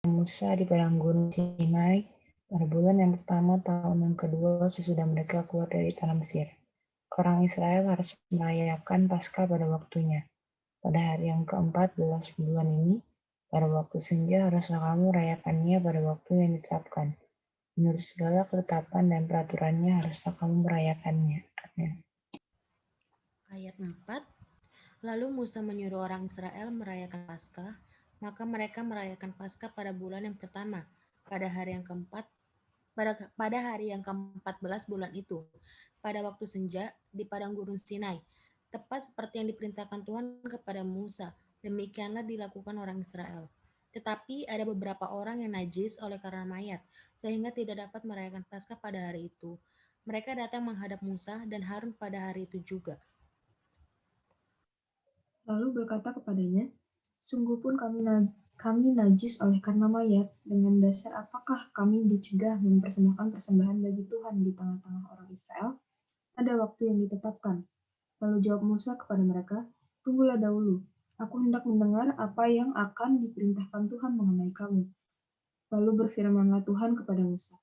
Musa di padang gurun Sinai pada bulan yang pertama tahun yang kedua sesudah mereka keluar dari tanah Mesir. Orang Israel harus merayakan Paskah pada waktunya. Pada hari yang ke-14 bulan ini, pada waktu senja haruslah kamu rayakannya pada waktu yang ditetapkan. Menurut segala ketetapan dan peraturannya haruslah kamu merayakannya. Amin. Ayat 4. Lalu Musa menyuruh orang Israel merayakan Paskah, maka mereka merayakan Paskah pada bulan yang pertama, pada hari yang keempat, pada hari yang ke-14 bulan itu, pada waktu senja di padang gurun Sinai, tepat seperti yang diperintahkan Tuhan kepada Musa. Demikianlah dilakukan orang Israel. Tetapi ada beberapa orang yang najis oleh karena mayat, sehingga tidak dapat merayakan Paskah pada hari itu. Mereka datang menghadap Musa dan Harun pada hari itu juga. Lalu berkata kepadanya, sungguh pun kami najis oleh karena mayat, dengan dasar apakah kami dicegah mempersembahkan persembahan bagi Tuhan di tengah-tengah orang Israel? Ada waktu yang ditetapkan. Lalu jawab Musa kepada mereka, tunggulah dahulu, aku hendak mendengar apa yang akan diperintahkan Tuhan mengenai kamu. Lalu berfirmanlah Tuhan kepada Musa.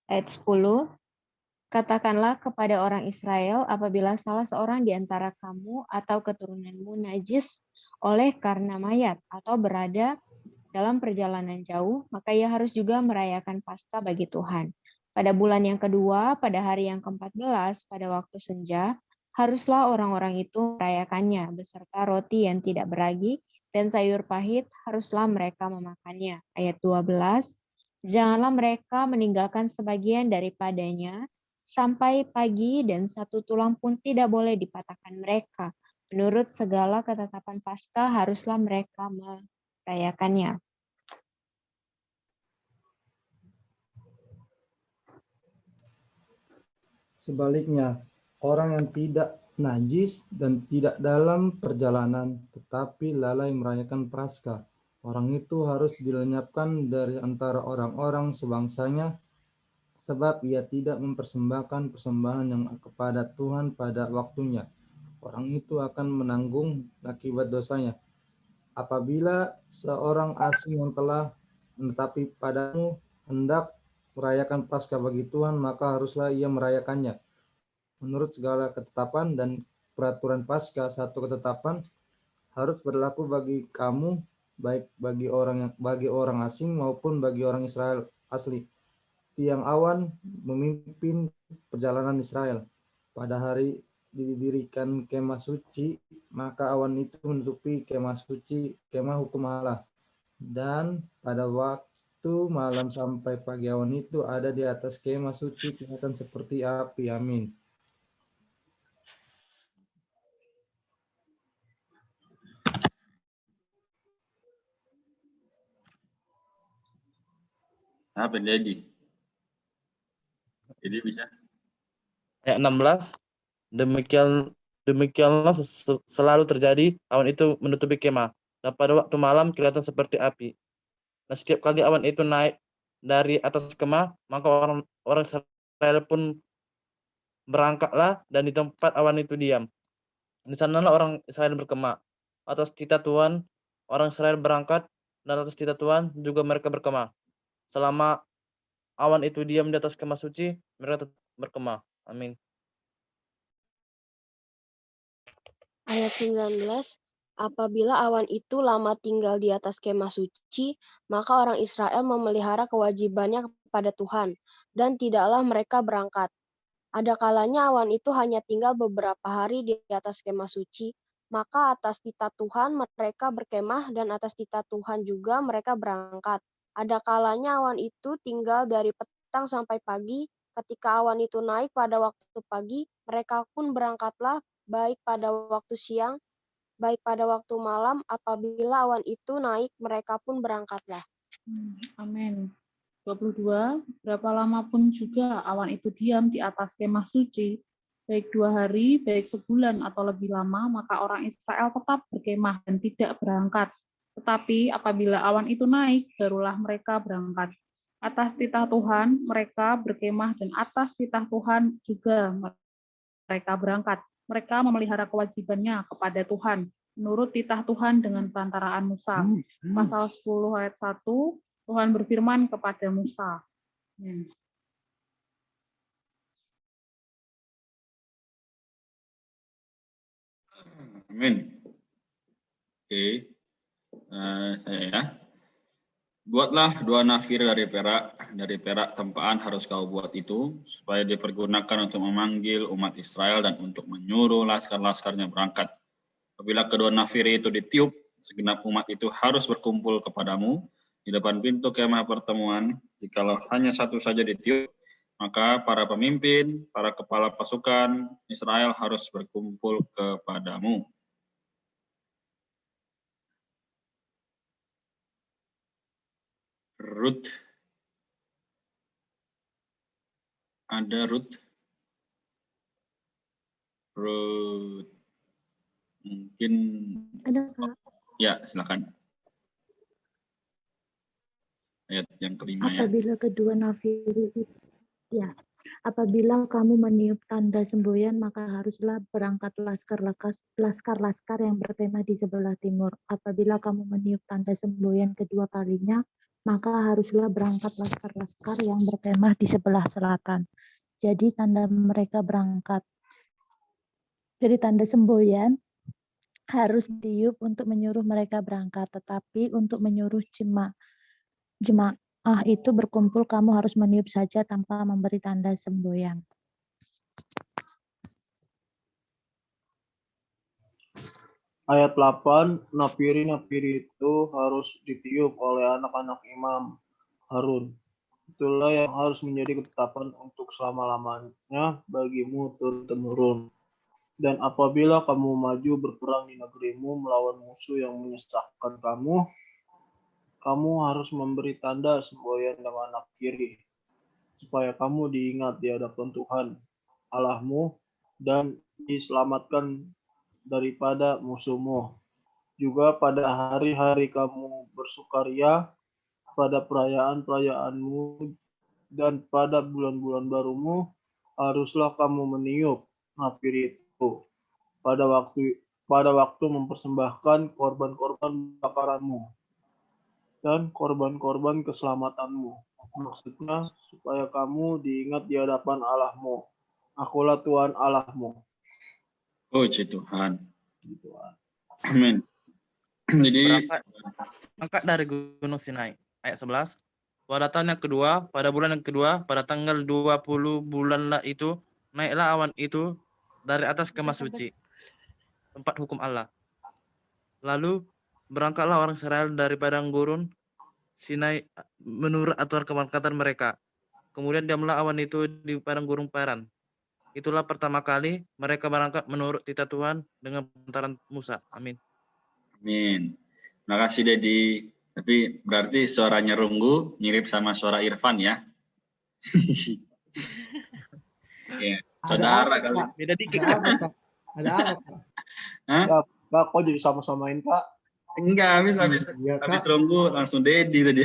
Ayat 10. Katakanlah kepada orang Israel, apabila salah seorang di antara kamu atau keturunanmu najis oleh karena mayat atau berada dalam perjalanan jauh, maka ia harus juga merayakan Paskah bagi Tuhan. Pada bulan yang kedua, pada hari yang ke-14, pada waktu senja, haruslah orang-orang itu merayakannya, beserta roti yang tidak beragi dan sayur pahit, haruslah mereka memakannya. Ayat 12, janganlah mereka meninggalkan sebagian daripadanya sampai pagi, dan satu tulang pun tidak boleh dipatahkan mereka. Menurut segala ketetapan Paskah haruslah mereka merayakannya. Sebaliknya, orang yang tidak najis dan tidak dalam perjalanan tetapi lalai merayakan Paskah, orang itu harus dilenyapkan dari antara orang-orang sebangsanya, sebab ia tidak mempersembahkan persembahan yang kepada Tuhan pada waktunya. Orang itu akan menanggung akibat dosanya. Apabila seorang asing yang telah menetapi padamu hendak merayakan Paskah bagi Tuhan, maka haruslah ia merayakannya. Menurut segala ketetapan dan peraturan Paskah, satu ketetapan harus berlaku bagi kamu, baik bagi orang asing maupun bagi orang Israel asli. Tiang awan memimpin perjalanan Israel. Pada hari didirikan kemah suci, maka awan itu menutupi kemah suci, kemah hukum Allah. Dan pada waktu malam sampai pagi, awan itu ada di atas kemah suci, kelihatan seperti api. Amin. Apa jadi? Jadi bisa. Ayat 16. Demikianlah selalu terjadi, awan itu menutupi kemah, dan pada waktu malam kelihatan seperti api. Nah, setiap kali awan itu naik dari atas kemah, maka orang Israel pun berangkatlah, dan di tempat awan itu diam. Di sanalah orang Israel berkemah. Atas titah Tuhan, orang Israel berangkat, dan atas titah Tuhan juga mereka berkemah. Selama awan itu diam di atas kemah suci, mereka tetap berkemah. Amin. Ayat 19, apabila awan itu lama tinggal di atas kemah suci, maka orang Israel memelihara kewajibannya kepada Tuhan, dan tidaklah mereka berangkat. Ada kalanya awan itu hanya tinggal beberapa hari di atas kemah suci, maka atas titah Tuhan mereka berkemah, dan atas titah Tuhan juga mereka berangkat. Ada kalanya awan itu tinggal dari petang sampai pagi. Ketika awan itu naik pada waktu pagi, mereka pun berangkatlah, baik pada waktu siang, baik pada waktu malam. Apabila awan itu naik, mereka pun berangkatlah. Amin. 22, berapa lama pun juga awan itu diam di atas kemah suci, baik 2 hari, baik sebulan atau lebih lama, maka orang Israel tetap berkemah dan tidak berangkat. Tetapi apabila awan itu naik, barulah mereka berangkat. Atas titah Tuhan mereka berkemah, dan atas titah Tuhan juga mereka berangkat. mereka memelihara kewajibannya kepada Tuhan menurut titah Tuhan dengan perantaraan Musa. Pasal 10 ayat 1, Tuhan berfirman kepada Musa. Amin. Oke, saya ya. Buatlah 2 nafir dari perak tempaan harus kau buat itu, supaya dipergunakan untuk memanggil umat Israel dan untuk menyuruh laskar-laskarnya berangkat. Apabila kedua nafir itu ditiup, segenap umat itu harus berkumpul kepadamu di depan pintu kemah pertemuan. Jikalau hanya satu saja ditiup, maka para pemimpin, para kepala pasukan Israel harus berkumpul kepadamu. Ruth. Ada Ruth. Ruth. Mungkin. Ada, Kak. Ya, silakan. Ayat yang kelima ya. Apabila kedua nafir itu, ya. Apabila kamu meniup tanda semboyan, maka haruslah berangkat laskar-laskar yang berkemah di sebelah timur. Apabila kamu meniup tanda semboyan kedua kalinya, maka haruslah berangkat laskar-laskar yang berkemah di sebelah selatan. Jadi tanda mereka berangkat. Jadi tanda semboyan harus ditiup untuk menyuruh mereka berangkat, tetapi untuk menyuruh jemaah itu berkumpul, kamu harus meniup saja tanpa memberi tanda semboyan. Ayat 8, nafiri-nafiri itu harus ditiup oleh anak-anak imam Harun. Itulah yang harus menjadi ketetapan untuk selama-lamanya bagimu turun-temurun. Dan apabila kamu maju berperang di negerimu melawan musuh yang menyesakkan kamu harus memberi tanda semboyan dengan nafiri, supaya kamu diingat di hadapan Tuhan Allahmu dan diselamatkan daripada musuhmu. Juga pada hari-hari kamu bersukaria, pada perayaan-perayaanmu, dan pada bulan-bulan barumu, haruslah kamu meniup nafiri itu pada waktu mempersembahkan korban-korban bakaranmu dan korban-korban keselamatanmu. Maksudnya supaya kamu diingat di hadapan Allahmu. Akulah Tuhan Allahmu. Puji Tuhan. Amin. Jadi berangkat dari Gunung Sinai. Ayat 11. Pada tahun yang kedua, pada bulan yang kedua, pada tanggal 20 bulanlah itu, naiklah awan itu dari atas kemah suci, tempat hukum Allah. Lalu berangkatlah orang Israel dari padang gurun Sinai menurut aturan keberangkatan mereka. Kemudian diamlah awan itu di padang gurun Paran. Itulah pertama kali mereka berangkat menurut titah Tuhan dengan perantaraan Musa. Amin. Amin. Terima kasih, Dedi. Tapi berarti suaranya Runggu mirip sama suara Irfan ya? Ya, saudara kali. Beda dikit. Ada apa, Kak? Hah? Kak, kok jadi sama-samain, Kak? Enggak, habis Runggu langsung Dedi tadi.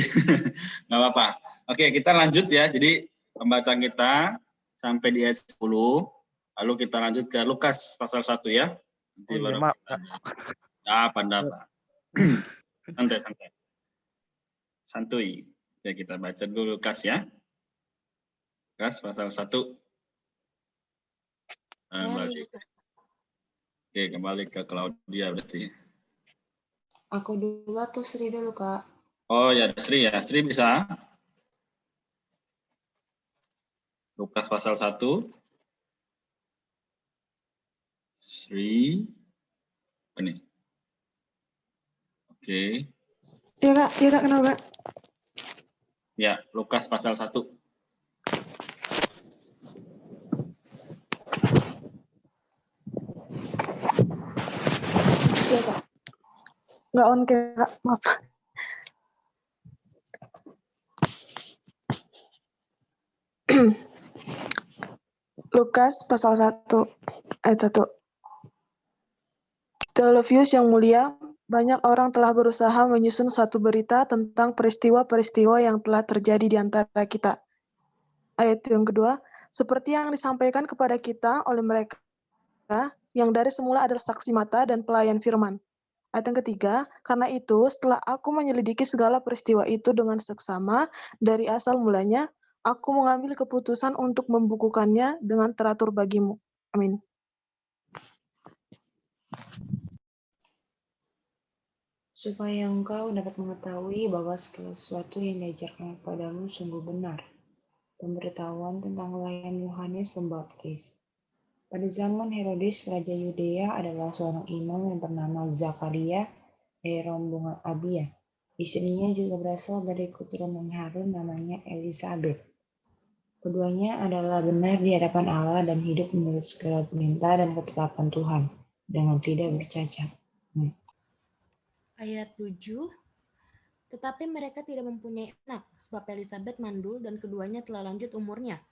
Nggak apa-apa. Oke, kita lanjut ya. Jadi pembacaan kita sampai di ayat 10. Lalu kita lanjut ke Lukas pasal 1 ya. Nanti baru apa. Santai. Santuy. Ya, kita baca dulu Lukas ya. Lukas pasal 1. Kembali ke Claudia berarti. Aku dulu atau Sri dulu, Kak? Oh ya, Sri ya. Sri bisa. Lukas pasal 1. Sri. Ini. Oke. Iya, Kak, kenapa? Ya, Lukas pasal 1. Iya, Kak. Nggak on, Kak. Maaf. Lukas pasal 1 ayat 1. Teologius yang mulia, banyak orang telah berusaha menyusun suatu berita tentang peristiwa-peristiwa yang telah terjadi di antara kita. Ayat yang kedua, seperti yang disampaikan kepada kita oleh mereka yang dari semula adalah saksi mata dan pelayan firman. Ayat yang ketiga, karena itu setelah aku menyelidiki segala peristiwa itu dengan seksama dari asal mulanya, aku mengambil keputusan untuk membukukannya dengan teratur bagimu. Amin. Supaya engkau dapat mengetahui bahwa segala sesuatu yang diajarkan kepadamu sungguh benar. Pemberitahuan tentang pelayan Yohanes Pembaptis. Pada zaman Herodes, Raja Yudea adalah seorang imam yang bernama Zakaria dari rombongan Abia. Istrinya juga berasal dari keturunan Harun namanya Elisabeth. Keduanya adalah benar di hadapan Allah dan hidup menurut segala perintah dan ketetapan Tuhan dengan tidak bercacat. Ayat 7. Tetapi mereka tidak mempunyai anak, sebab Elisabeth mandul dan keduanya telah lanjut umurnya.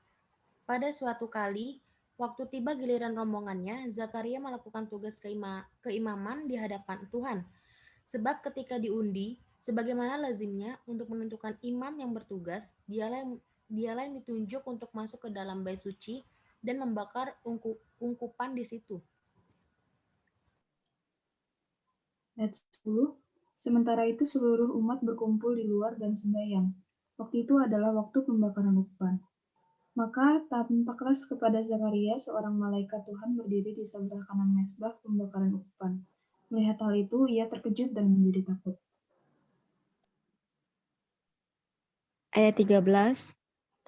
Pada suatu kali, waktu tiba giliran rombongannya, Zakaria melakukan tugas keimaman di hadapan Tuhan. Sebab ketika diundi, sebagaimana lazimnya untuk menentukan imam yang bertugas, dialah yang ditunjuk untuk masuk ke dalam bait suci dan membakar ungkupan di situ. Ayat 10. Sementara itu seluruh umat berkumpul di luar dan sembahyang. Waktu itu adalah waktu pembakaran ungkupan. Maka tampaklah kepada Zakaria seorang malaikat Tuhan berdiri di sebelah kanan mezbah pembakaran ungkupan. Melihat hal itu, ia terkejut dan menjadi takut. Ayat 13.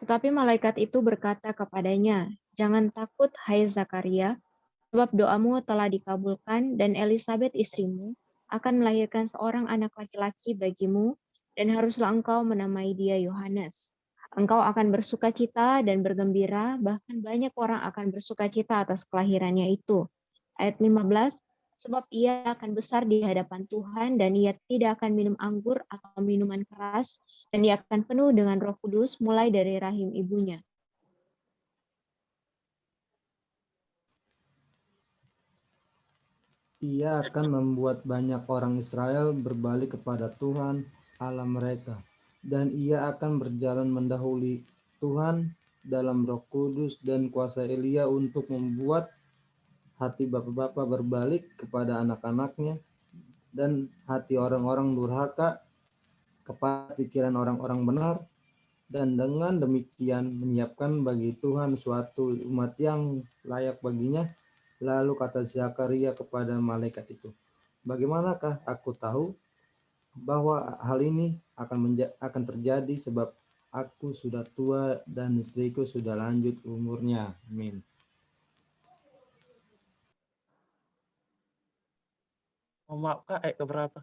Tetapi malaikat itu berkata kepadanya, "Jangan takut, hai Zakaria, sebab doamu telah dikabulkan dan Elisabeth istrimu akan melahirkan seorang anak laki-laki bagimu dan haruslah engkau menamai dia Yohanes. Engkau akan bersukacita dan bergembira, bahkan banyak orang akan bersukacita atas kelahirannya itu." Ayat 15, sebab ia akan besar di hadapan Tuhan dan ia tidak akan minum anggur atau minuman keras dan ia akan penuh dengan Roh Kudus mulai dari rahim ibunya. Ia akan membuat banyak orang Israel berbalik kepada Tuhan Allah mereka, dan ia akan berjalan mendahului Tuhan dalam Roh Kudus dan kuasa Elia untuk membuat hati bapak-bapak berbalik kepada anak-anaknya dan hati orang-orang durhaka kepada pikiran orang-orang benar, dan dengan demikian menyiapkan bagi Tuhan suatu umat yang layak baginya. Lalu kata Zakaria kepada malaikat itu, "Bagaimanakah aku tahu bahwa hal ini akan terjadi sebab aku sudah tua dan istriku sudah lanjut umurnya?" Amin. Maaf Kak, ayat keberapa?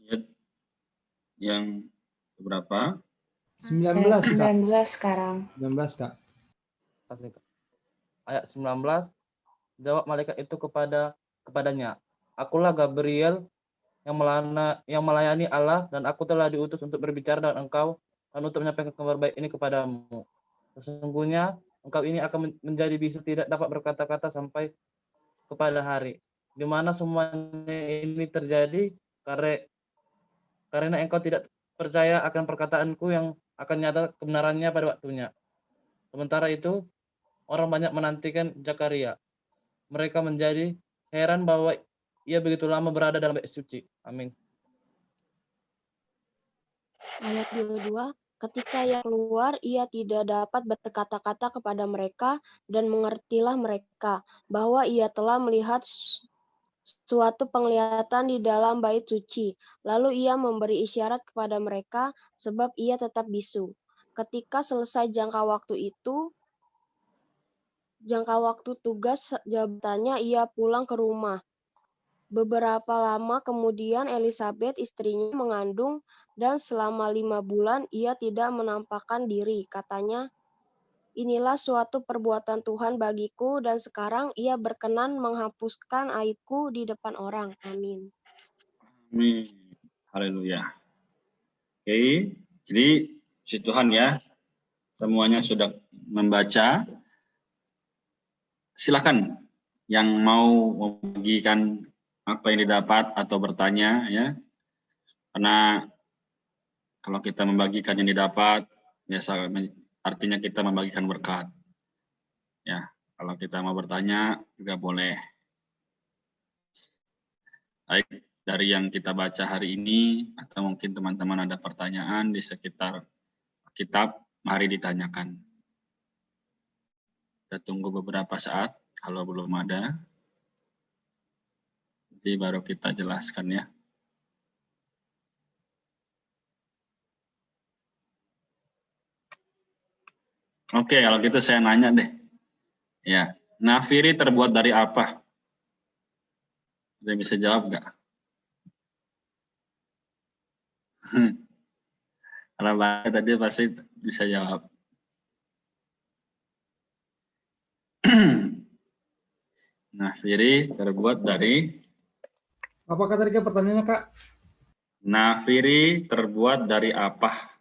Ayat yang berapa? 19 Kak. 19 sekarang. 19 Kak. Ayat 19, jawab malaikat itu kepadanya, "Akulah Gabriel yang melayani Allah dan aku telah diutus untuk berbicara dengan engkau dan untuk menyampaikan kabar baik ini kepadamu. Sesungguhnya engkau ini akan menjadi bisu, tidak dapat berkata-kata sampai kepada hari di mana semuanya ini terjadi, karena engkau tidak percaya akan perkataanku yang akan nyata kebenarannya pada waktunya." Sementara itu orang banyak menantikan Zakaria. Mereka menjadi heran bahwa ia begitu lama berada dalam bait suci. Amin. Ayat 22, ketika ia keluar, ia tidak dapat berkata-kata kepada mereka, dan mengertilah mereka bahwa ia telah melihat suatu penglihatan di dalam bait suci. Lalu ia memberi isyarat kepada mereka, sebab ia tetap bisu. Ketika selesai jangka waktu tugas jabatannya, ia pulang ke rumah. Beberapa lama kemudian Elisabeth istrinya mengandung dan selama 5 bulan ia tidak menampakkan diri. Katanya, "Inilah suatu perbuatan Tuhan bagiku dan sekarang ia berkenan menghapuskan aibku di depan orang." Amin. Amin. Haleluya. Oke, jadi puji Tuhan ya. Semuanya sudah membaca. Silakan yang mau membagikan apa yang didapat atau bertanya ya. Karena kalau kita membagikan yang didapat, biasa artinya kita membagikan berkat. Ya. Kalau kita mau bertanya juga boleh. Baik, dari yang kita baca hari ini, atau mungkin teman-teman ada pertanyaan di sekitar kitab, mari ditanyakan. Kita tunggu beberapa saat, kalau belum ada, nanti baru kita jelaskan ya. Oke, kalau gitu saya nanya deh. Ya, nafiri terbuat dari apa? Ada yang bisa jawab nggak? Kalau Mbak tadi pasti bisa jawab. Nafiri terbuat dari... Apakah tadi pertanyaannya, Kak? Nafiri terbuat dari apa?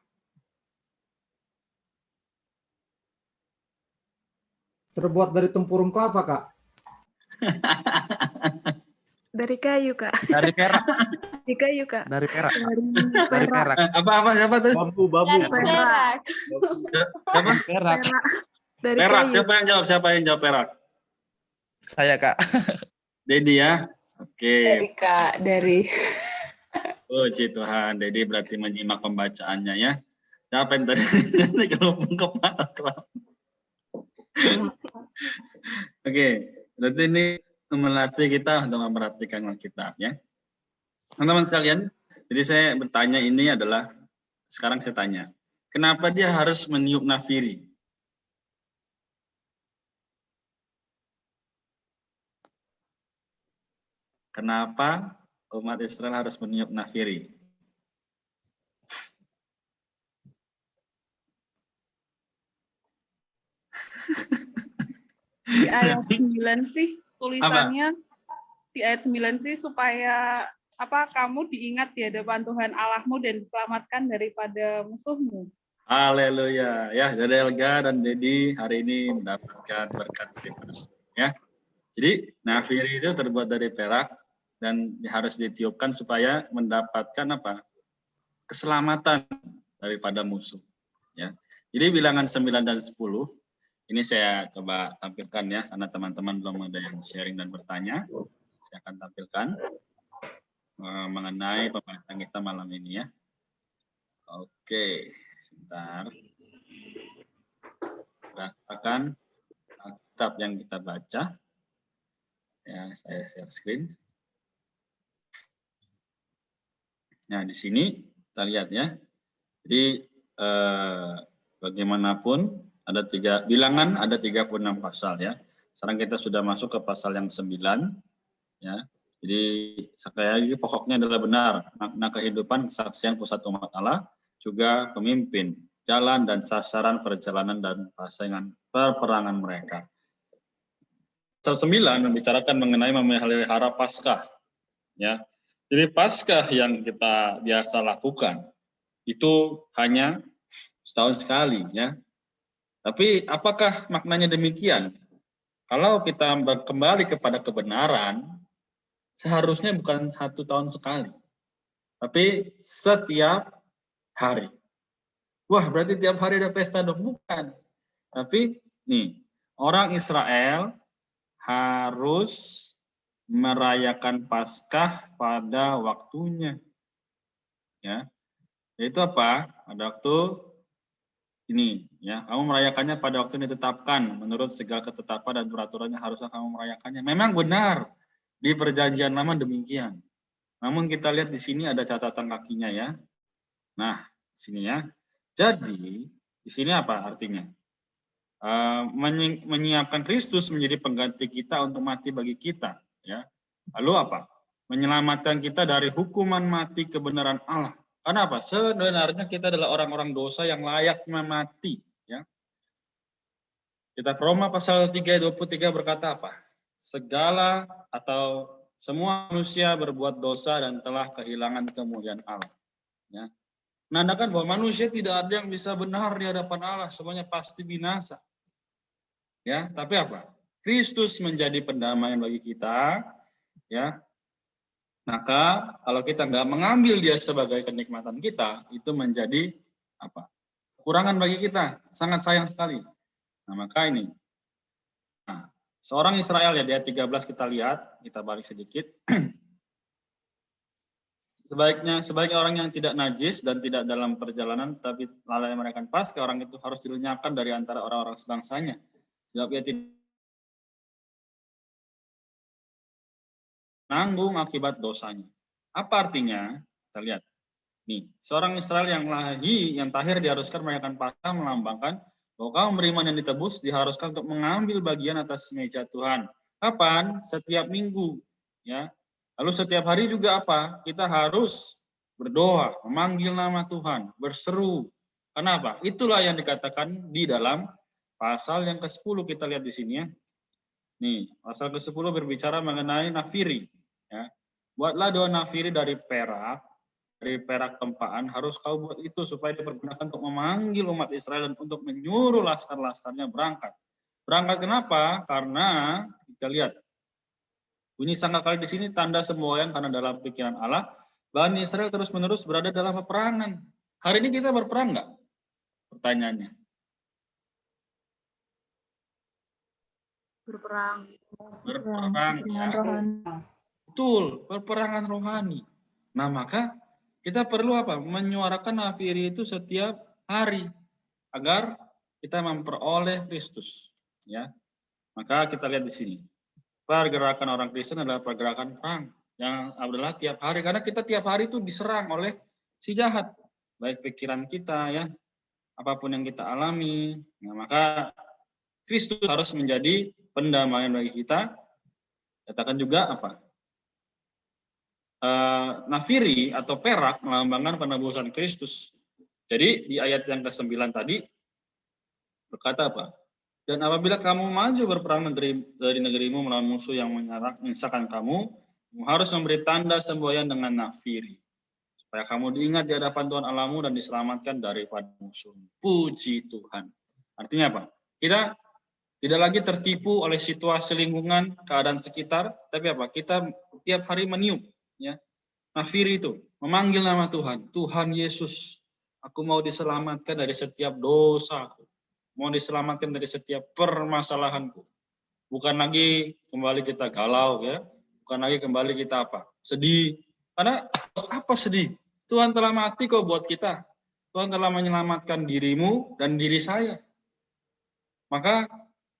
Terbuat dari tempurung kelapa, Kak. Dari kayu, Kak. Dari perak. Di kayu, Kak. Dari perak. Dari perak. Apa siapa tuh? Bambu. Dari perak. Siapa? Perak. Dari Perak. kayu. Siapa yang jawab perak? Saya, Kak. Dedi ya. Oke. Dari Kak, dari. Puji Tuhan, Dedi berarti menyimak pembacaannya ya. Siapa yang tadi? Kalau kepala. Oke, berarti ini melatih kita untuk memperhatikan Alkitab ya. Teman-teman sekalian, jadi saya bertanya ini adalah, sekarang saya tanya, kenapa dia harus meniup nafiri? Kenapa umat Israel harus meniup nafiri? Di ayat 9 sih tulisannya, di ayat 9 sih supaya kamu diingat di hadapan Tuhan Allahmu dan diselamatkan daripada musuhmu. Haleluya. Ya, jadi Elga dan Dedi hari ini mendapatkan berkat dari Tuhan ya. Jadi nafiri itu terbuat dari perak dan harus ditiupkan supaya mendapatkan apa? Keselamatan daripada musuh ya. Jadi bilangan 9 dan 10 ini saya coba tampilkan ya, karena teman-teman belum ada yang sharing dan bertanya. Saya akan tampilkan mengenai pembahasan kita malam ini ya. Oke, sebentar. Rasakan kitab yang kita baca. Ya, saya share screen. Nah, di sini kita lihat ya. Jadi bagaimanapun ada bilangan ada 36 pasal ya. Sekarang kita sudah masuk ke pasal yang 9 ya. Jadi sekali lagi pokoknya adalah benar, makna kehidupan, kesaksian pusat umat Allah, juga pemimpin, jalan dan sasaran perjalanan dan pasangan peperangan mereka. Pasal 9 membicarakan mengenai memelihara Paskah ya. Jadi Paskah yang kita biasa lakukan itu hanya setahun sekali ya. Tapi apakah maknanya demikian? Kalau kita kembali kepada kebenaran, seharusnya bukan 1 tahun sekali, tapi setiap hari. Wah, berarti tiap hari ada pesta dong? Bukan. Tapi nih, orang Israel harus merayakan Paskah pada waktunya. Ya. Yaitu apa? Pada waktu ini ya, kamu merayakannya pada waktu yang ditetapkan menurut segala ketetapan dan peraturannya, haruslah kamu merayakannya. Memang benar di Perjanjian Lama demikian. Namun kita lihat di sini ada catatan kakinya ya. Nah, sini ya. Jadi di sini apa artinya? Menyiapkan Kristus menjadi pengganti kita untuk mati bagi kita ya. Lalu apa? Menyelamatkan kita dari hukuman mati kebenaran Allah. Karena apa? Sebenarnya kita adalah orang-orang dosa yang layak mati. Ya. Kitab Roma pasal 3:23 berkata apa? Segala atau semua manusia berbuat dosa dan telah kehilangan kemuliaan Allah. Ya. Menandakan bahwa manusia tidak ada yang bisa benar di hadapan Allah, semuanya pasti binasa. Ya, tapi apa? Kristus menjadi pendamaian bagi kita. Ya. Maka kalau kita nggak mengambil dia sebagai kenikmatan kita, itu menjadi apa? Kekurangan bagi kita, sangat sayang sekali. Nah maka ini Nah, seorang Israel ya, di ayat 13 kita lihat, kita balik sedikit. Sebaiknya orang yang tidak najis dan tidak dalam perjalanan, tapi lalai merayakan Paskah, orang itu harus dilenyapkan dari antara orang-orang sebangsanya. Sebab ia tidak menanggung akibat dosanya. Apa artinya? Kita lihat. Nih, seorang Israel yang tahir diharuskan merayakan Paskah, melambangkan bahwa kaum beriman yang ditebus diharuskan untuk mengambil bagian atas meja Tuhan. Kapan? Setiap minggu, ya. Lalu setiap hari juga apa? Kita harus berdoa, memanggil nama Tuhan, berseru. Kenapa? Itulah yang dikatakan di dalam pasal yang ke-10, kita lihat di sini ya. Nih, pasal ke-10 berbicara mengenai nafiri, ya. Buatlah 2 nafiri dari perak tempaan, harus kau buat itu supaya dipergunakan untuk memanggil umat Israel dan untuk menyuruh laskar-laskarnya berangkat. Berangkat kenapa? Karena kita lihat bunyi sangkakala di sini tanda semboyan, karena dalam pikiran Allah Bani Israel terus-menerus berada dalam peperangan. Hari ini kita berperang nggak? Pertanyaannya. Berperang. Ya. Betul, perperangan rohani. Nah, maka kita perlu apa? Menyuarakan nafiri itu setiap hari agar kita memperoleh Kristus, ya. Maka kita lihat di sini. Pergerakan orang Kristen adalah pergerakan perang yang adalah tiap hari, karena kita tiap hari itu diserang oleh si jahat, baik pikiran kita ya, apapun yang kita alami. Nah, maka Kristus harus menjadi pendamaian bagi kita. Katakan juga apa? Nafiri atau perak melambangkan penebusan Kristus. Jadi di ayat yang ke-9 tadi berkata apa? Dan apabila kamu maju berperang dari negerimu melawan musuh yang menyusahkan kamu harus memberi tanda semboyan dengan nafiri, supaya kamu diingat di hadapan Tuhan Allahmu dan diselamatkan daripada musuh. Puji Tuhan. Artinya apa? Kita tidak lagi tertipu oleh situasi lingkungan, keadaan sekitar, tapi apa? Kita tiap hari meniup, ya. Nafiri itu memanggil nama Tuhan. Tuhan Yesus, aku mau diselamatkan dari setiap dosaku. Mau diselamatkan dari setiap permasalahanku. Bukan lagi kembali kita galau, ya. Bukan lagi kembali kita apa? Sedih. Karena apa sedih? Tuhan telah mati kok buat kita. Tuhan telah menyelamatkan dirimu dan diri saya. Maka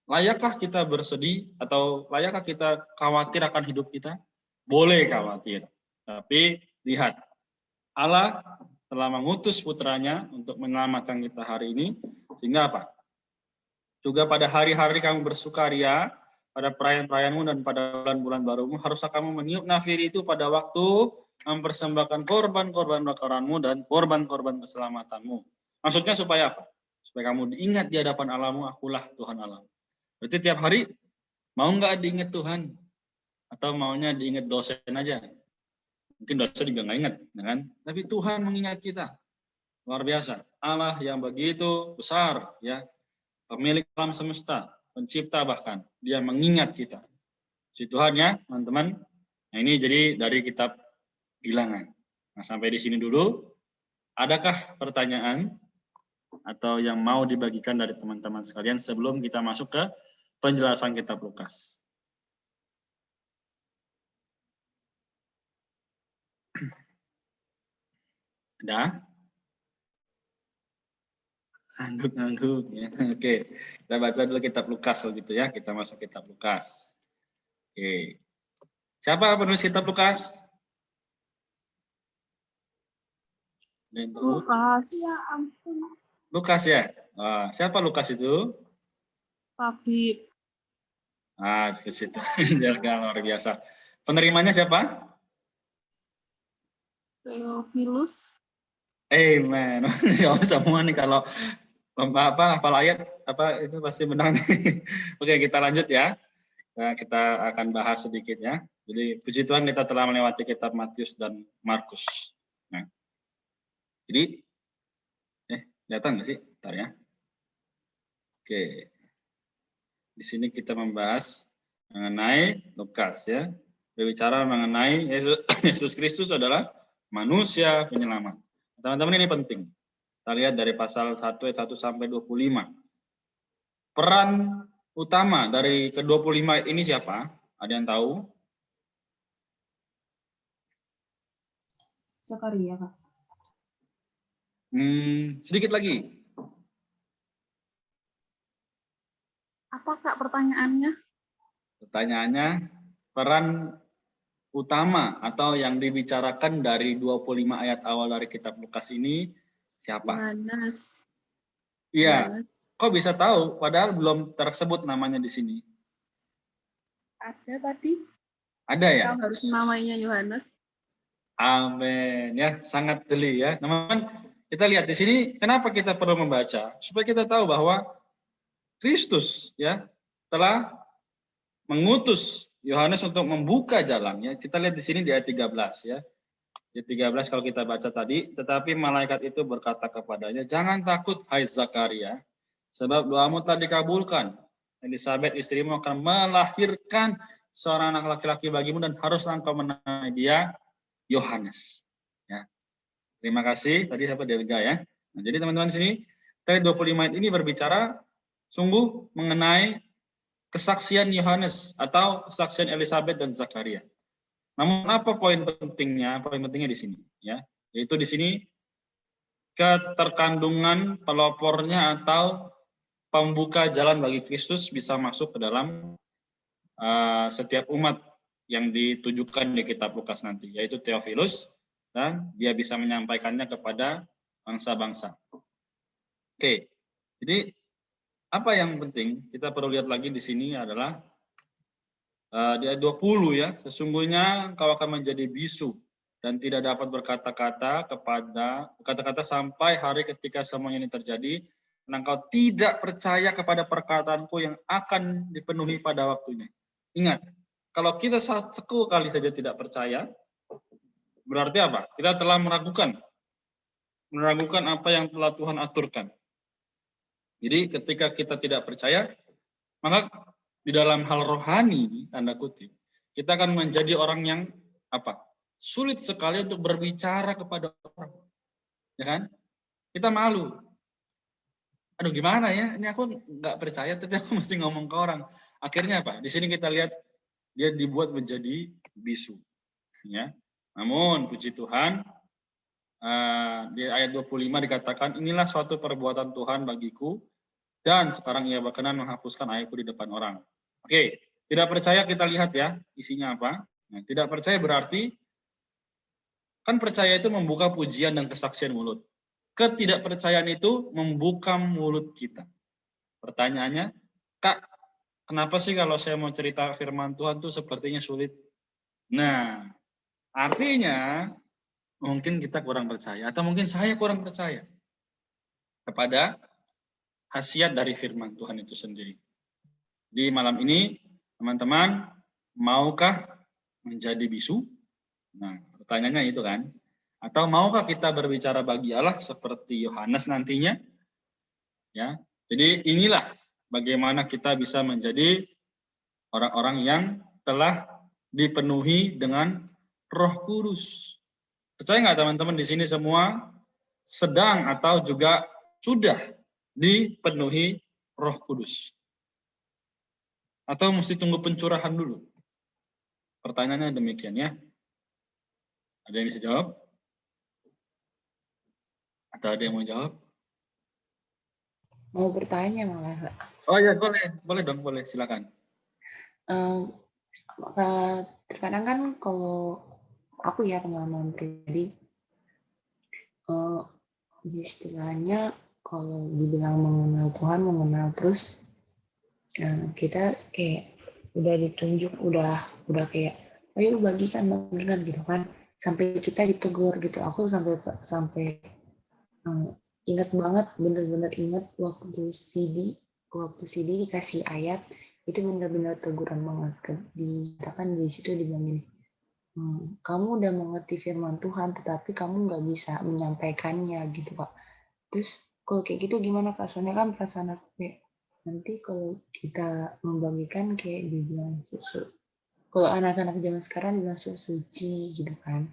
layakkah kita bersedih atau layakkah kita khawatir akan hidup kita? Boleh khawatir. Tapi lihat, Allah telah mengutus putranya untuk menyelamatkan kita hari ini. Sehingga apa? Juga pada hari-hari kamu bersukaria, pada perayaan-perayaanmu dan pada bulan-bulan barumu, haruslah kamu meniup nafiri itu pada waktu mempersembahkan korban-korban bakaranmu dan korban-korban keselamatanmu. Maksudnya supaya apa? Supaya kamu diingat di hadapan Allahmu, akulah Tuhan Allah. Berarti tiap hari, mau nggak diingat Tuhan? Atau maunya diingat dosen aja? Mungkin dosen juga nggak ingat, kan? Tapi Tuhan mengingat kita. Luar biasa. Allah yang begitu besar, ya. Pemilik alam semesta, pencipta bahkan, dia mengingat kita. Si Tuhan ya, teman-teman. Nah, ini jadi dari kitab Bilangan. Nah, sampai di sini dulu. Adakah pertanyaan atau yang mau dibagikan dari teman-teman sekalian sebelum kita masuk ke penjelasan kitab Lukas? Ada? Ngangguk-ngangguk ya. Oke, kita baca dulu kitab Lukas gitu ya. Kita masuk kitab Lukas. Oke. Siapa penulis kitab Lukas? Lukas. Ya ampun. Lukas ya. Siapa Lukas itu? Tabib. Di situ. Luar biasa. Penerimanya siapa? Theophilus. Amen. Semua nih kalau hafal ayat itu pasti menang. Oke, kita lanjut ya. Nah, kita akan bahas sedikit ya. Jadi puji Tuhan kita telah melewati kitab Matius dan Markus. Nah, jadi kelihatan nggak sih? Bentar ya. Oke. Di sini kita membahas mengenai Lukas ya. Berbicara mengenai Yesus Kristus adalah manusia penyelamat. Teman-teman ini penting. Kita lihat dari pasal 1 ayat 1 sampai 25. Peran utama dari ke-25 ini siapa? Ada yang tahu? Zakaria, Kak. Sedikit lagi. Apa Kak pertanyaannya? Pertanyaannya, peran utama atau yang dibicarakan dari 25 ayat awal dari kitab Lukas ini siapa? Yohanes. Iya. Kok bisa tahu padahal belum tersebut namanya di sini? Ada tadi. Ada ya? Kamu harus namanya Yohanes. Amin. Ya, sangat jeli ya. Teman-teman, kita lihat di sini kenapa kita perlu membaca? Supaya kita tahu bahwa Kristus ya telah mengutus Yohanes untuk membuka jalannya. Kita lihat di sini di ayat 13 ya. Di 13 kalau kita baca tadi, tetapi malaikat itu berkata kepadanya, "Jangan takut hai Zakaria, sebab doamu telah dikabulkan. Elisabet istrimu akan melahirkan seorang anak laki-laki bagimu dan haruslah engkau menamai dia Yohanes." Ya. Terima kasih. Tadi siapa Delga ya. Nah, jadi teman-teman sini, dari 25 ayat ini berbicara sungguh mengenai kesaksian Yohanes atau kesaksian Elisabet dan Zakaria. Namun apa poin pentingnya? Poin pentingnya di sini ya, yaitu di sini keterkandungan pelopornya atau pembuka jalan bagi Kristus bisa masuk ke dalam setiap umat yang ditujukan di kitab Lukas nanti, yaitu Theophilus, dan dia bisa menyampaikannya kepada bangsa-bangsa. Oke, jadi apa yang penting kita perlu lihat lagi di sini adalah di ayat 20 ya, sesungguhnya engkau akan menjadi bisu dan tidak dapat berkata-kata sampai hari ketika semuanya ini terjadi, dan engkau tidak percaya kepada perkataanku yang akan dipenuhi pada waktunya. Ingat, kalau kita satu kali saja tidak percaya, berarti apa? Kita telah meragukan apa yang telah Tuhan aturkan. Jadi ketika kita tidak percaya, maka di dalam hal rohani, tanda kutip, kita akan menjadi orang yang apa? Sulit sekali untuk berbicara kepada orang. Ya kan? Kita malu. Aduh gimana ya? Ini aku nggak percaya tapi aku mesti ngomong ke orang. Akhirnya apa? Di sini kita lihat dia dibuat menjadi bisu. Ya. Namun puji Tuhan, di ayat 25 dikatakan, inilah suatu perbuatan Tuhan bagiku, dan sekarang ia berkenan menghapuskan aibku di depan orang. Oke, tidak percaya kita lihat ya, isinya apa. Nah, tidak percaya berarti, kan percaya itu membuka pujian dan kesaksian mulut. Ketidakpercayaan itu membuka mulut kita. Pertanyaannya, Kak, kenapa sih kalau saya mau cerita firman Tuhan tuh sepertinya sulit? Nah, artinya mungkin kita kurang percaya, atau mungkin saya kurang percaya kepada khasiat dari firman Tuhan itu sendiri. Di malam ini, teman-teman, maukah menjadi bisu? Nah, pertanyaannya itu kan. Atau maukah kita berbicara bagi Allah seperti Yohanes nantinya? Ya. Jadi inilah bagaimana kita bisa menjadi orang-orang yang telah dipenuhi dengan Roh Kudus. Percaya nggak teman-teman di sini semua sedang atau juga sudah dipenuhi Roh Kudus? Atau mesti tunggu pencurahan dulu? Pertanyaannya demikian ya. Ada yang bisa jawab? Atau ada yang mau jawab? Mau bertanya malah. Oh ya, boleh dong, boleh, silakan. Terkadang kan kalau aku ya pengalaman pribadi, istilahnya kalau dibilang mengenal Tuhan, mengenal terus, kita kayak udah ditunjuk, udah kayak, ayo bagikan gitu kan, sampai kita ditegur gitu. Aku sampai ingat banget, bener-bener ingat waktu CD dikasih ayat, itu bener-bener teguran banget. Dikatakan di situ dibilang gini, kamu udah mengerti firman Tuhan, tetapi kamu nggak bisa menyampaikannya gitu Kak. Terus kalau kayak gitu gimana Kak? Soalnya kan perasaan aku kayak, nanti kalau kita membagikan kayak dibilang susu. Kalau anak-anak zaman sekarang dibilang suci gitu kan.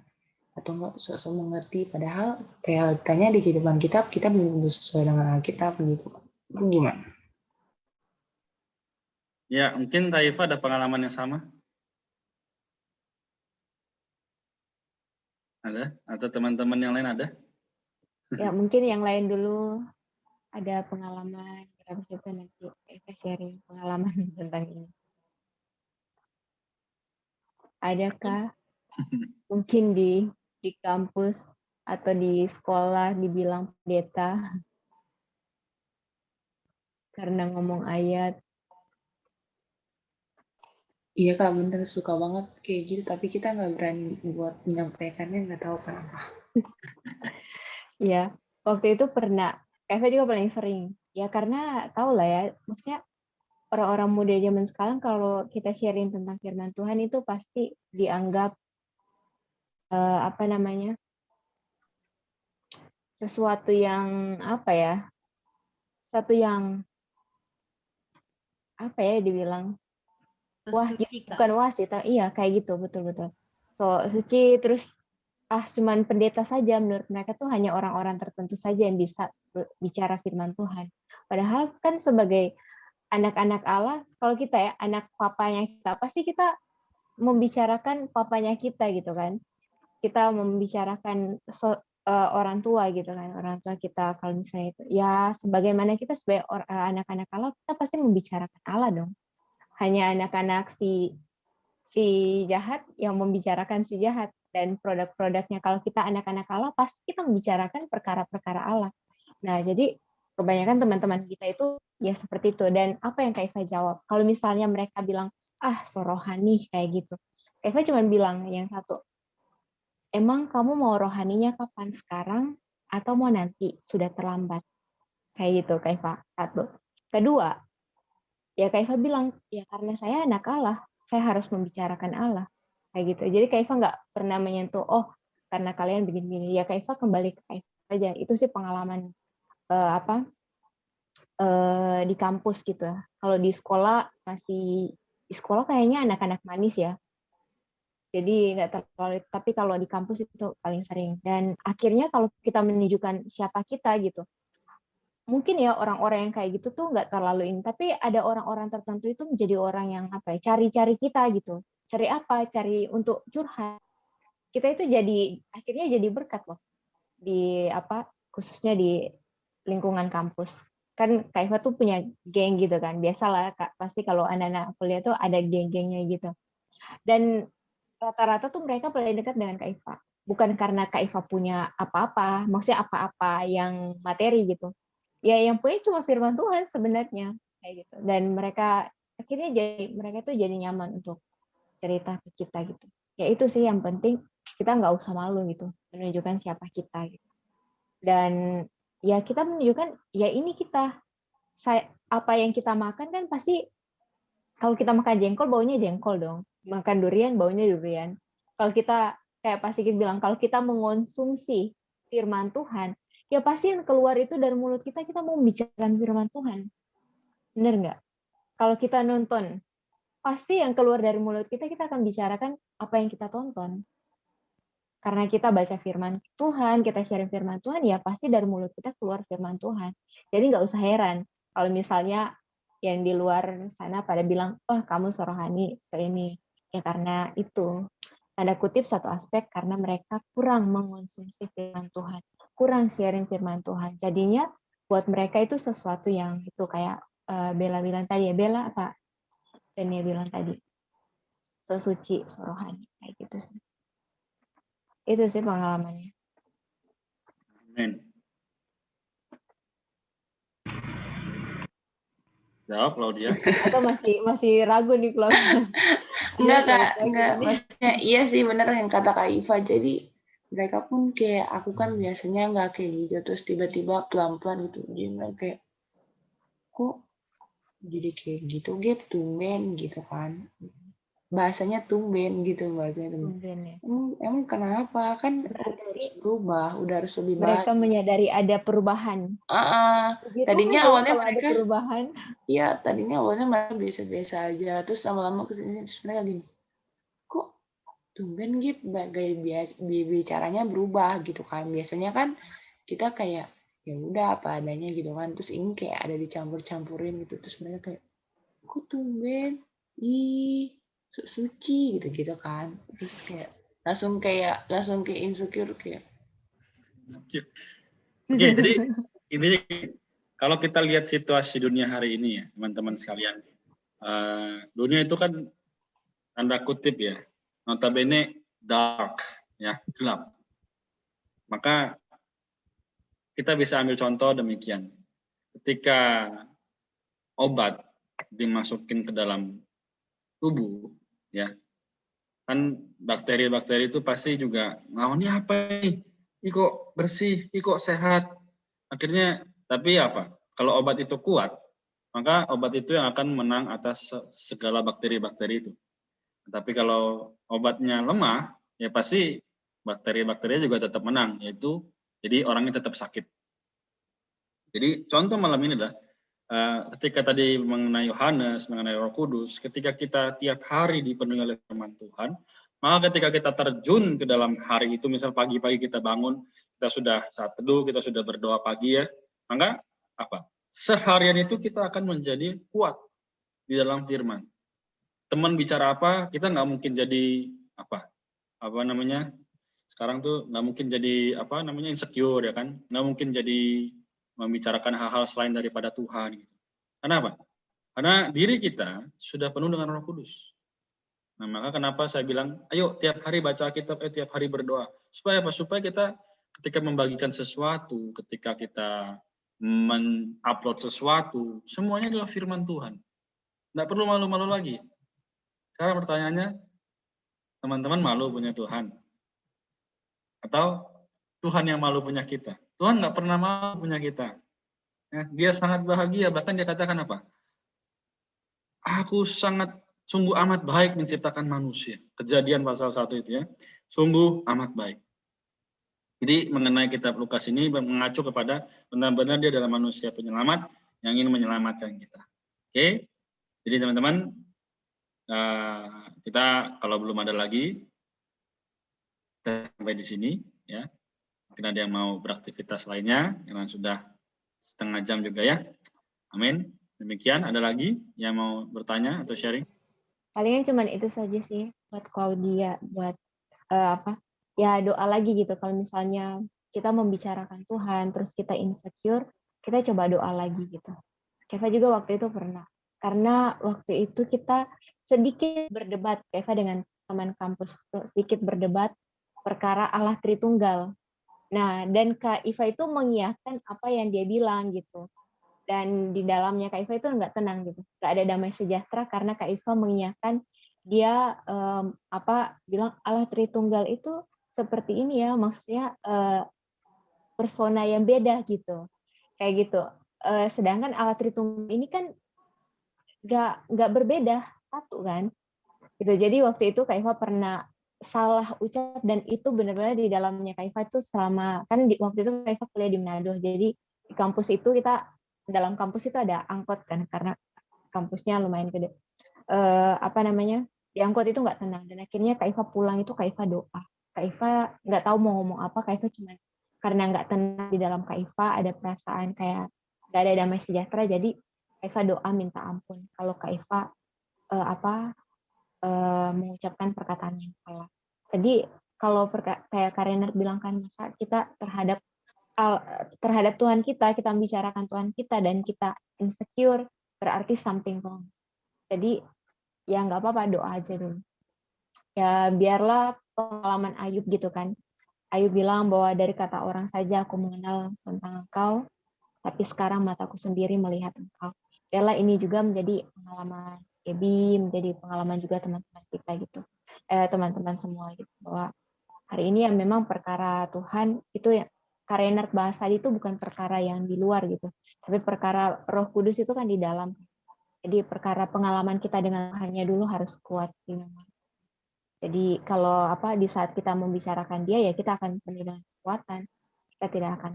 Atau enggak sok-sok mengerti, padahal realitanya di kehidupan kita belum tentu sesuai dengan Alkitab gitu. Itu gimana? Ya, mungkin Taifa ada pengalaman yang sama? Ada? Atau teman-teman yang lain ada? Ya, mungkin yang lain dulu ada pengalaman, habis itu nanti Eva sharing pengalaman tentang ini. Adakah mungkin di kampus atau di sekolah dibilang pendeta karena ngomong ayat? Iya Kak, bener suka banget kayak gitu, tapi kita nggak berani buat menyampaikannya, nggak tahu kenapa. Ya, waktu itu pernah, Eva juga paling sering. Ya karena tahu lah ya, maksudnya orang-orang muda zaman sekarang kalau kita sharing tentang firman Tuhan itu pasti dianggap apa namanya, sesuatu yang apa ya, satu yang apa ya dibilang, wah Suci, Kak. bukan wah sih, tapi iya kayak gitu, betul-betul. So suci, terus cuman pendeta saja, menurut mereka tuh hanya orang-orang tertentu saja yang bisa bicara firman Tuhan. Padahal kan sebagai anak-anak Allah, kalau kita ya anak papanya kita, pasti kita membicarakan papanya kita gitu kan. Kita membicarakan orang tua gitu kan, orang tua kita kalau misalnya itu. Ya sebagaimana kita sebagai anak-anak Allah, kita pasti membicarakan Allah dong. Hanya anak-anak si jahat yang membicarakan si jahat, dan produk-produknya kalau kita anak-anak Allah pasti kita membicarakan perkara-perkara Allah. Nah, jadi kebanyakan teman-teman kita itu ya seperti itu. Dan apa yang Kak Iva jawab? Kalau misalnya mereka bilang, so rohani kayak gitu. Kak Iva cuma bilang yang satu, emang kamu mau rohaninya kapan? Sekarang atau mau nanti? Sudah terlambat. Kayak gitu Kak Iva. Satu. Kedua, ya Kak Iva bilang, ya karena saya anak Allah, saya harus membicarakan Allah. Kayak gitu. Jadi Kak Iva nggak pernah menyentuh, karena kalian begini-begini. Ya Kak Iva kembali ke Kak Iva saja. Itu sih pengalaman di kampus gitu ya. Kalau di sekolah kayaknya anak-anak manis ya. Jadi nggak terlalu, tapi kalau di kampus itu paling sering. Dan akhirnya kalau kita menunjukkan siapa kita gitu, mungkin ya orang-orang yang kayak gitu tuh nggak terlalu ini, tapi ada orang-orang tertentu itu menjadi orang yang apa ya, cari-cari kita gitu. Cari apa? Cari untuk curhat. Kita itu akhirnya jadi berkat loh di khususnya di lingkungan kampus. Kan Kak Iva tuh punya geng gitu kan. Biasalah Kak, pasti kalau anak-anak kuliah tuh ada geng-gengnya gitu. Dan rata-rata tuh mereka paling dekat dengan Kak Iva. Bukan karena Kak Iva punya apa-apa, maksudnya apa-apa yang materi gitu. Ya yang punya cuma firman Tuhan sebenarnya kayak gitu. Dan mereka akhirnya mereka tuh jadi nyaman untuk cerita ke kita gitu. Ya itu sih yang penting, kita nggak usah malu gitu menunjukkan siapa kita gitu. Dan ya kita menunjukkan ya ini kita, apa yang kita makan kan pasti, kalau kita makan jengkol baunya jengkol dong, makan durian baunya durian. Kalau kita kayak Pak Sigit bilang, kalau kita mengonsumsi firman Tuhan, ya pasti yang keluar itu dari mulut kita mau membicarakan firman Tuhan. Benar nggak? Kalau kita nonton, pasti yang keluar dari mulut kita akan bicarakan apa yang kita tonton. Karena kita baca firman Tuhan, kita sharing firman Tuhan, ya pasti dari mulut kita keluar firman Tuhan. Jadi nggak usah heran kalau misalnya yang di luar sana pada bilang, kamu sorohani, ini. Ya karena itu, tanda kutip satu aspek, karena mereka kurang mengonsumsi firman Tuhan, kurang sharing firman Tuhan. Jadinya buat mereka itu sesuatu yang itu kayak Bella bilang tadi ya, Bella apa? Dan dia bilang tadi, so suci, sorohani, kayak gitu sih. Itu sih pengalamannya. Amin. Jawab Claudia. Atau masih ragu nih Claudia? Enggak Kak, enggak. Maksudnya iya sih benar yang kata Kak Iva. Jadi mereka pun kayak aku kan biasanya nggak kayak gitu, terus tiba-tiba pelan-pelan gitu. Jadi mereka kayak, kok jadi kayak gitu, tumben gitu kan. Bahasanya tumben gitu bahasanya. Tumben ya. Emang kenapa? Kan udah harus berubah, udah harus lebih baik. Mereka menyadari ada perubahan. Tadinya awalnya kalau mereka ada perubahan. Iya, tadinya awalnya mereka biasa-biasa aja, terus lama-lama kesini terus mereka gini, kok tumben gitu gaya bicaranya berubah gitu kan. Biasanya kan kita kayak ya udah apa adanya gitu kan, terus ini kayak ada dicampur-campurin gitu, terus mereka kayak kok tumben, ih suci gitu-gitu kan. Terus kayak langsung kayak insecure kayak. Oke, jadi ini kalau kita lihat situasi dunia hari ini ya, teman-teman sekalian. Dunia itu kan tanda kutip ya, notabene dark, ya, gelap. Maka kita bisa ambil contoh demikian. Ketika obat dimasukin ke dalam tubuh, ya, kan bakteri-bakteri itu pasti juga ini apa nih? Ini kok bersih, ini kok sehat. Akhirnya, tapi apa? Kalau obat itu kuat, maka obat itu yang akan menang atas segala bakteri-bakteri itu. Tapi kalau obatnya lemah, ya pasti bakteri-bakteri juga tetap menang, yaitu jadi orangnya tetap sakit. Jadi contoh malam ini adalah ketika tadi mengenai Yohanes, mengenai Roh Kudus, ketika kita tiap hari dipenuhi oleh firman Tuhan, maka ketika kita terjun ke dalam hari itu, misal pagi-pagi kita bangun, kita sudah saat teduh, kita sudah berdoa pagi ya, maka apa? Seharian itu kita akan menjadi kuat di dalam firman. Teman bicara apa, kita nggak mungkin jadi apa namanya? Sekarang tuh nggak mungkin jadi insecure ya kan? Nggak mungkin jadi membicarakan hal-hal selain daripada Tuhan. Kenapa? Karena diri kita sudah penuh dengan Roh Kudus. Nah, maka kenapa saya bilang, ayo tiap hari baca Alkitab, tiap hari berdoa. Supaya apa? Supaya kita ketika membagikan sesuatu, ketika kita mengupload sesuatu, semuanya adalah firman Tuhan. Nggak perlu malu-malu lagi. Sekarang pertanyaannya, teman-teman malu punya Tuhan? Atau Tuhan yang malu punya kita? Tuhan nggak pernah malu punya kita. Ya, dia sangat bahagia, bahkan dia katakan apa? Aku sungguh amat baik menciptakan manusia. Kejadian pasal 1 itu ya. Sungguh amat baik. Jadi mengenai kitab Lukas ini mengacu kepada benar-benar dia adalah manusia penyelamat yang ingin menyelamatkan kita. Oke. Jadi teman-teman, kita kalau belum ada lagi, kita sampai di sini ya. Mungkin ada yang mau beraktivitas lainnya, yang sudah setengah jam juga ya. Amin. Demikian, ada lagi yang mau bertanya atau sharing? Palingan cuman itu saja sih buat Claudia, buat ya doa lagi gitu. Kalau misalnya kita membicarakan Tuhan, terus kita insecure, kita coba doa lagi gitu. Keva juga waktu itu pernah. Karena waktu itu kita sedikit berdebat, Keva dengan teman kampus, sedikit berdebat perkara Allah Tritunggal. Nah, dan Kak Iva itu mengiyakan apa yang dia bilang gitu. Dan di dalamnya Kak Iva itu nggak tenang gitu, nggak ada damai sejahtera karena Kak Iva mengiyakan dia bilang Allah Tritunggal itu seperti ini ya, maksudnya persona yang beda gitu, kayak gitu. Sedangkan Allah Tritunggal ini kan nggak berbeda, satu kan, gitu. Jadi waktu itu Kak Iva pernah salah ucap dan itu benar-benar di dalamnya Kak Iva itu selama kan waktu itu Kak Iva kuliah di Manado, jadi di kampus itu dalam kampus itu ada angkot kan karena kampusnya lumayan gede. Di angkot itu nggak tenang dan akhirnya Kak Iva pulang itu Kak Iva doa. Kak Iva nggak tahu mau ngomong apa, Kak Iva cuma karena nggak tenang di dalam Kak Iva ada perasaan kayak nggak ada damai sejahtera, jadi Kak Iva doa minta ampun kalau Kak Iva mengucapkan perkataan yang salah. Jadi kalau kayak Kak Renard bilang kan, masa kita terhadap Tuhan kita membicarakan Tuhan kita dan kita insecure, berarti something wrong. Jadi ya nggak apa-apa, doa aja dulu. Ya biarlah pengalaman Ayub gitu kan. Ayub bilang bahwa dari kata orang saja aku mengenal tentang engkau, tapi sekarang mataku sendiri melihat engkau. Biarlah ini juga menjadi pengalaman Gaby, menjadi pengalaman juga teman-teman kita gitu. Teman-teman semua gitu, bahwa hari ini yang memang perkara Tuhan itu yang Kak Renard bahas tadi itu bukan perkara yang di luar gitu, tapi perkara Roh Kudus itu kan di dalam. Jadi perkara pengalaman kita dengan Tuhannya dulu harus kuat sih memang. Jadi kalau di saat kita membicarakan Dia ya kita akan penuh dengan kekuatan. Kita tidak akan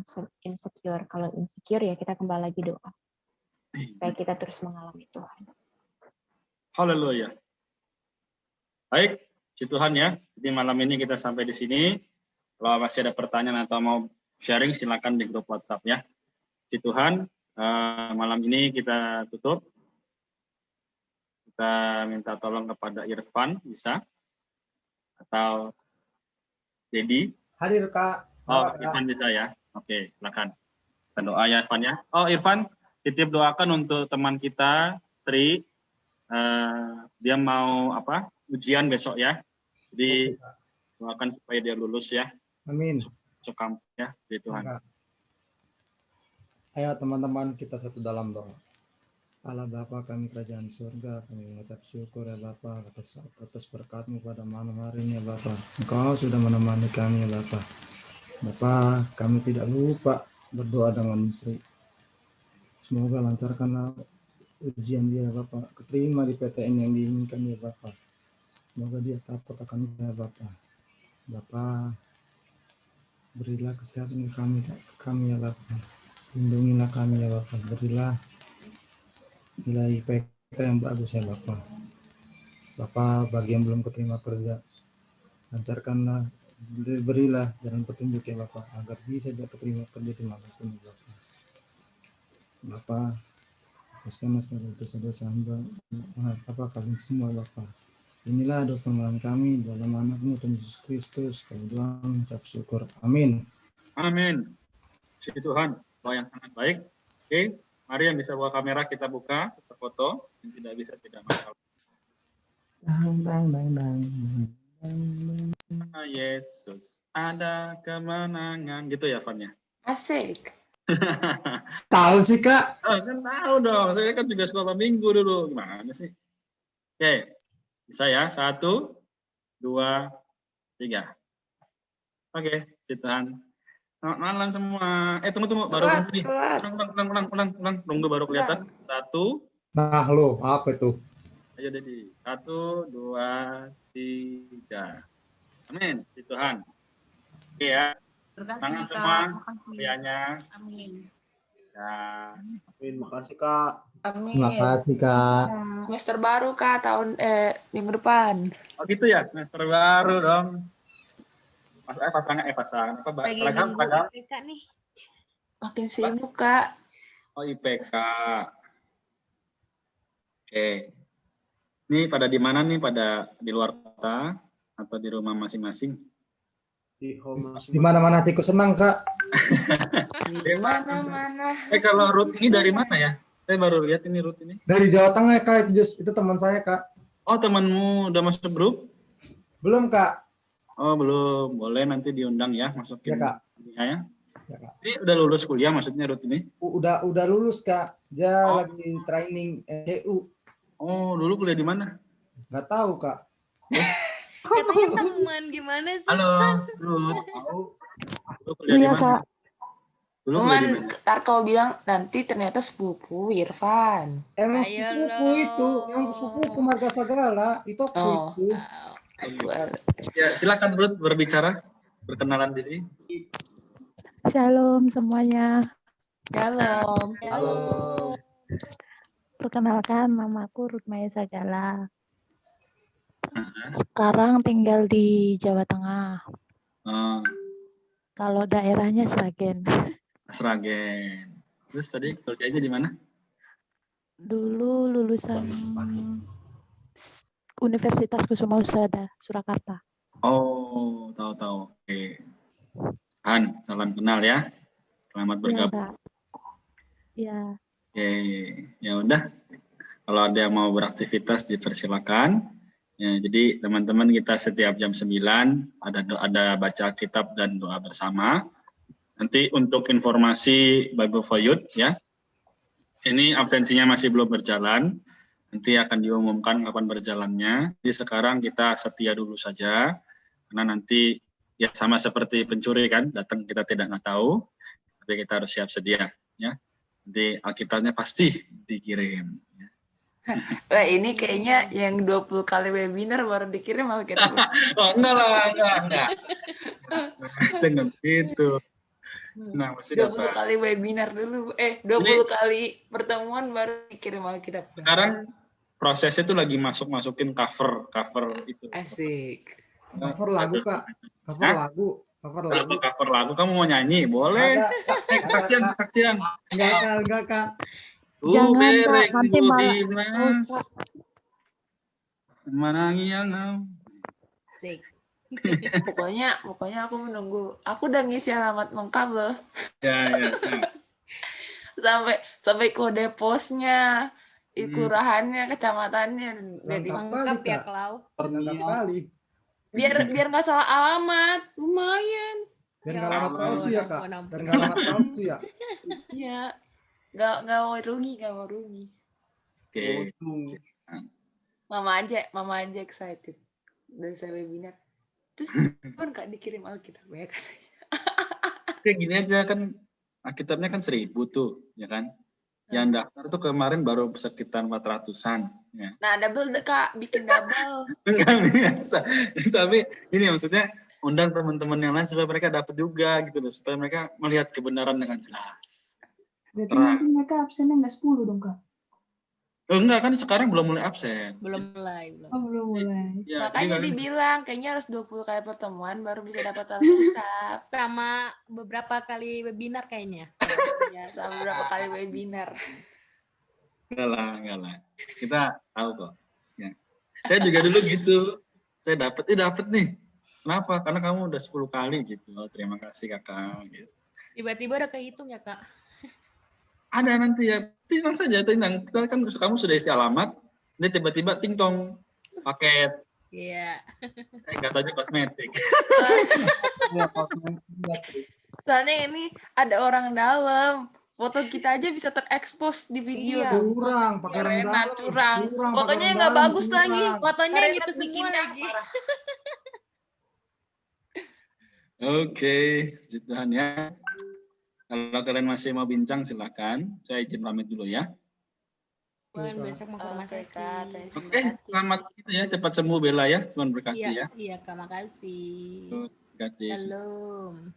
insecure. Kalau insecure ya kita kembali lagi doa supaya kita terus mengalami Tuhan. Haleluya. Baik, puji Tuhan ya. Jadi malam ini kita sampai di sini. Kalau masih ada pertanyaan atau mau sharing, silakan di grup WhatsApp ya. Puji Tuhan, malam ini kita tutup. kita minta tolong kepada Irfan, bisa? Atau Dedi? Hadir, Kak. Oh, Kak. Irfan bisa ya? Oke, silakan. Kita doa ya, Irfan ya. Oh, Irfan, titip doakan untuk teman kita, Sri. Dia mau ujian besok ya. Jadi doakan supaya dia lulus ya. Amin. Masuk kampus ya, di Tuhan. Ayo teman-teman, kita satu dalam doa. Allah Bapa kami kerajaan surga, kami mengucap syukur ya Bapa atas berkat-Mu pada malam hari ini ya Bapa. Engkau sudah menemani kami ya Bapa. Bapa, kami tidak lupa berdoa dengan Sri. Semoga lancarkanlah ujian dia Bapa, keterima di PTN yang diinginkan ya Bapa. Semoga dia takut akan ya Bapa. Bapa, berilah kesehatan kami ya Bapa. Lindungilah kami ya Bapa. Berilah nilai IPK yang bagus ya Bapak. Bapak, bagi yang belum keterima kerja, lancarkanlah, berilah jalan petunjuk ya Bapak, agar bisa dia keterima kerja di manapun ya Bapak. Bapak, hapuskanlah segala dosa-dosa hamba, kalian semua Bapak. Inilah doa permohonan kami dalam anak-Mu Tuhan Yesus Kristus. Kami doa mengucap syukur. Amin. Amin. Puji Tuhan, doa yang sangat baik. Oke. Mari yang bisa buka kamera kita buka, kita foto. Yang tidak bisa tidak masalah. Yesus ada kemenangan, gitu ya Fannya. Asik. Tahu sih Kak? Kan tahu dong. Saya kan juga sekolah minggu dulu. Gimana sih? Oke, bisa ya. 1, 2, 3. Oke, Tuhan. Selamat malam semua. Tunggu, baru begini. Ulang. Tunggu baru kelihatan. 1. Nah lo, apa itu? Ayo Dedi. 1, 2, 3. Amin. Tuhan. Oke ya. Tangan semua. Lianya. Amin. Ya. Amin. Makasih Kak. Amin. Terima kasih Kak. Semester baru Kak, minggu depan. Oh gitu ya, semester baru dong. Pasangan. Lagi Seragam. nunggu IPK nih. Makin sibuk Kak. Oh IPK. Oke. Ini pada di mana nih? Pada di luar kota atau di rumah masing-masing? Di home Di mana-mana tikus senang Kak. Di mana-mana. Kalau Ruth ini dari mana ya? Saya baru lihat ini Ruth ini. Dari Jawa Tengah Kak, itu teman saya Kak. Oh temanmu udah masuk grup? Belum Kak. Oh belum, boleh nanti diundang ya masukin. Ya Kak. Ya. Ya, Kak. Ini udah lulus kuliah maksudnya Ruth ini? Udah lulus Kak. Dia lagi training SCU. Oh dulu kuliah di mana? Nggak tahu Kak. Katanya teman, gimana sih? Halo, Ruth. Dulu kuliah di Iya mana? Kak. Dulu kuliah di Cuman mana? ntar kau bilang nanti ternyata sepupu Irfan. Emang Ayo sepupuku lo. itu, yang sepupuku Marga Sagala, itu aku itu. Ya, silakan Ruth berbicara, berkenalan diri. Shalom semuanya. Shalom. Halo. Perkenalkan, namaku Ruth Maya Sagala. Sekarang tinggal di Jawa Tengah. Kalau daerahnya Sragen. Sragen. Terus tadi kerjanya di mana? Dulu lulusan Universitas Kusuma Usada, Surakarta. Oh, tahu. Oke. Han, salam kenal ya. Selamat bergabung. Ya. Oke, ya udah. Kalau ada yang mau beraktivitas dipersilakan. Ya, jadi teman-teman kita setiap jam 9 ada baca kitab dan doa bersama. Nanti untuk informasi Bible for Youth ya. Ini absensinya masih belum berjalan. Nanti akan diumumkan kapan berjalannya. Jadi sekarang kita setia dulu saja. Karena nanti ya sama seperti pencuri kan, datang kita tidak tahu. Tapi kita harus siap sedia ya. Nanti Alkitabnya pasti dikirim. Wah ini kayaknya yang 20 kali webinar baru dikirim Alkitab. Oh enggak lah, enggak. Jangan gitu. Nah, masih 20 kali webinar dulu. 20 kali pertemuan baru dikirim Alkitab. Sekarang prosesnya tuh lagi masukin cover itu. Asik. Cover lagu Kak. Cover lagu. Cover lagu kamu mau nyanyi? Boleh. Menangi yang Sik. Pokoknya aku menunggu. Aku udah ngisi alamat lengkap loh. Ya. sampai kode posnya, kelurahannya, kecamatannya. Lengkap ya, Klau. Lengkap kali. Biar nggak salah alamat, lumayan. Biar nggak alamat palsu ya, Kak. Biar nggak alamat palsu ya. Iya, nggak mau rugi. Oke. Mama aja excited dari saya webinar. Terus kan Kak dikirim Alkitab ya kan? Kayak gini aja kan, Alkitabnya kan 1.000 tuh, ya kan? Yang daftar tuh kemarin baru sekitar 400-an. Ya. Nah, double Kak, bikin double. Enggak biasa. Tapi ini maksudnya undang teman-teman yang lain supaya mereka dapat juga gitu loh, supaya mereka melihat kebenaran dengan jelas. Berarti nanti mereka absennya nggak 10 dong, Kak? Enggak, kan sekarang belum mulai absen. Belum mulai. Oh, belum mulai. Ya, makanya dibilang kayaknya harus 20 kali pertemuan baru bisa dapat Alkitab. Sama beberapa kali webinar kayaknya. Ya, sama beberapa kali webinar. Enggak lah. Kita tahu kok. Ya. Saya juga dulu gitu. Saya dapat nih. Kenapa? Karena kamu udah 10 kali gitu. Oh, terima kasih Kakak. Gitu. Tiba-tiba udah kehitung ya, Kak? Ada nanti ya. Tenang saja, tenang. Kita kan kamu sudah isi alamat. Nanti tiba-tiba ting-tong paket. Iya. Nggak tahu kosmetik. Soalnya ini ada orang dalam. Foto kita aja bisa terekspos di video. Iya. Curang, pakai orang dalam. Curang. Curang, Fotonya pakai nggak orang bagus dalam, lagi. curang. Fotonya Karena gitu semua lagi. Oke, puji Tuhan ya. Kalau kalian masih mau bincang silakan. Saya izin pamit dulu ya. Tuhan besok mau ke rumah sakit. Oke, selamat itu ya, cepat sembuh Bella ya. Tuhan berkati ya. Iya, Kak, makasih. Berkati. Shalom.